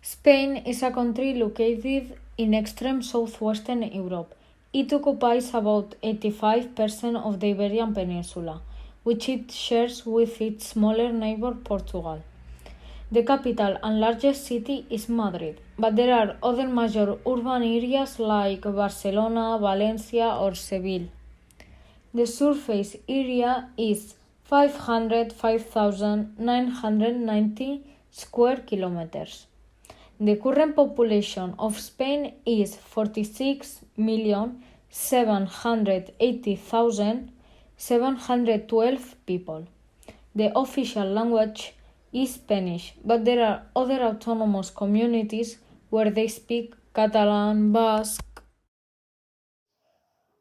Spain is a country located in extreme southwestern Europe. It occupies about 85% of the Iberian Peninsula, which it shares with its smaller neighbor Portugal. The capital and largest city is Madrid, but there are other major urban areas like Barcelona, Valencia, or Seville. The surface area is 505,990 square kilometers. The current population of Spain is 46,780,712 people. The official language is Spanish, but there are other autonomous communities where they speak Catalan, Basque.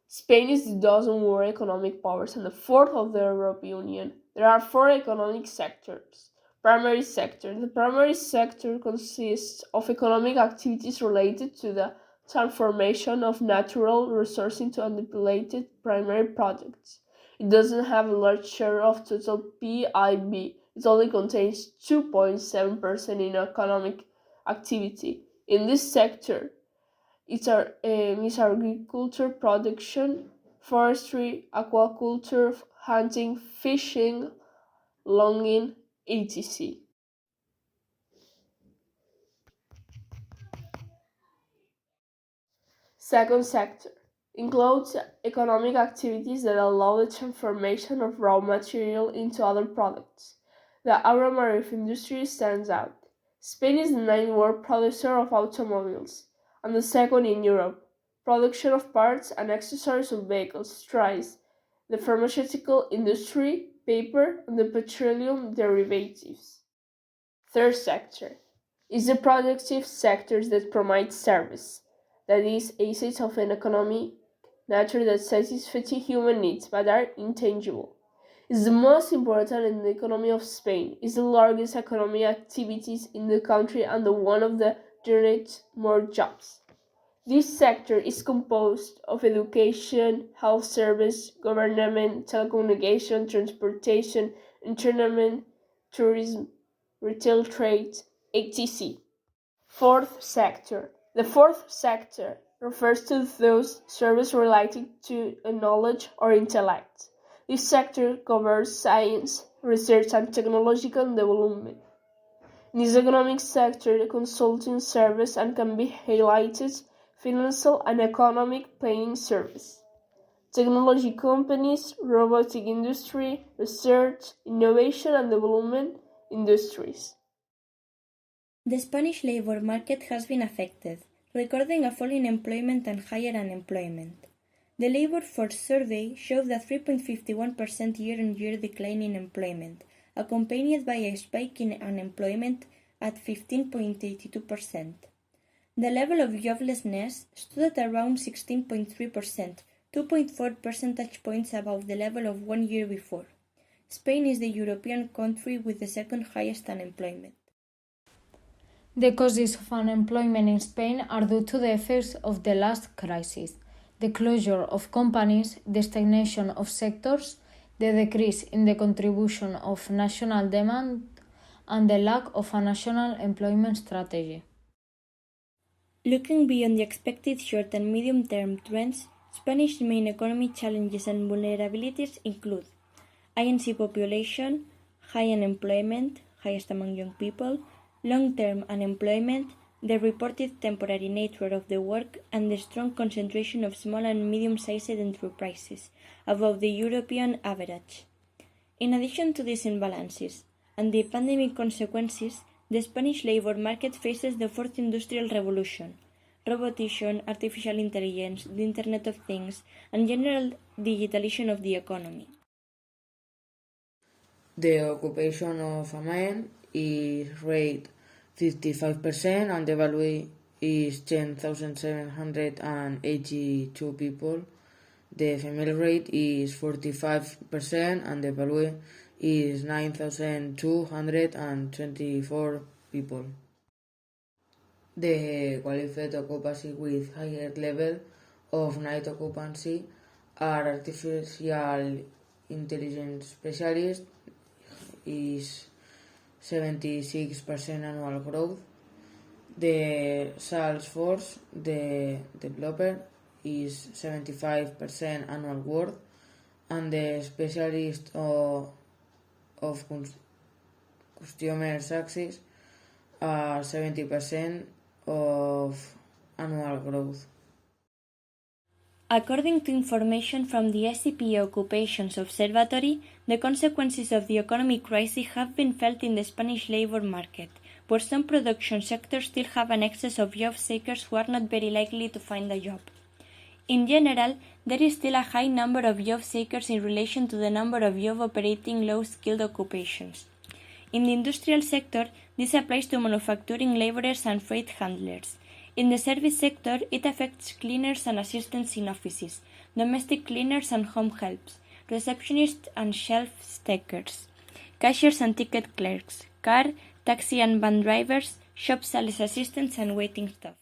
Spain is the dozen world economic powers and the fourth of the European Union. There are four economic sectors. Primary sector. The primary sector consists of economic activities related to the transformation of natural resources into undepleted primary products. It doesn't have a large share of total PIB. It only contains 2.7% in economic activity. In this sector, it's agriculture production, forestry, aquaculture, hunting, fishing, logging, etc. Second sector includes economic activities that allow the transformation of raw material into other products. The automotive industry stands out. Spain is the ninth world producer of automobiles and the second in Europe. Production of parts and accessories of vehicles thrives. The pharmaceutical industry, paper, and the petroleum derivatives. Third sector is the productive sectors that provide service, that is, assets of an economic nature that satisfy human needs but are intangible. Is the most important in the economy of Spain, is the largest economic activities in the country and the one of the generates more jobs. This sector is composed of education, health service, government, telecommunication, transportation, entertainment, tourism, retail trade, etc. Fourth sector. The fourth sector refers to those services related to knowledge or intellect. This sector covers science, research, and technological development. In this economic sector, the consulting service and can be highlighted financial and economic planning service, technology companies, robotic industry, research, innovation and development industries. The Spanish labor market has been affected, recording a fall in employment and higher unemployment. The labor force survey showed a 3.51% year-on-year decline in employment, accompanied by a spike in unemployment at 15.82%. The level of joblessness stood at around 16.3%, 2.4 percentage points above the level of 1 year before. Spain is the European country with the second highest unemployment. The causes of unemployment in Spain are due to the effects of the last crisis, the closure of companies, the stagnation of sectors, the decrease in the contribution of national demand, and the lack of a national employment strategy. Looking beyond the expected short and medium-term trends, Spanish main economic challenges and vulnerabilities include INC population, high unemployment, highest among young people, long-term unemployment, the reported temporary nature of the work, and the strong concentration of small and medium-sized enterprises, above the European average. In addition to these imbalances and the pandemic consequences, the Spanish labor market faces the fourth industrial revolution, robotics, artificial intelligence, the Internet of Things, and general digitalization of the economy. The occupation of a man is rate 55% and the value is 10,782 people. The female rate is 45% and the value is 9,224 people. The qualified occupancy with higher level of night occupancy are artificial intelligence specialists is 76% annual growth. The sales force, the developer, is 75% annual growth, and the specialist of customer success are 70% of annual growth. According to information from the SCP Occupations Observatory, the consequences of the economic crisis have been felt in the Spanish labor market, where some production sectors still have an excess of job seekers who are not very likely to find a job. In general, there is still a high number of job seekers in relation to the number of job operating low-skilled occupations. In the industrial sector, this applies to manufacturing laborers and freight handlers. In the service sector, it affects cleaners and assistants in offices, domestic cleaners and home helps, receptionists and shelf stackers, cashiers and ticket clerks, car, taxi and van drivers, shop sales assistants and waiting staff.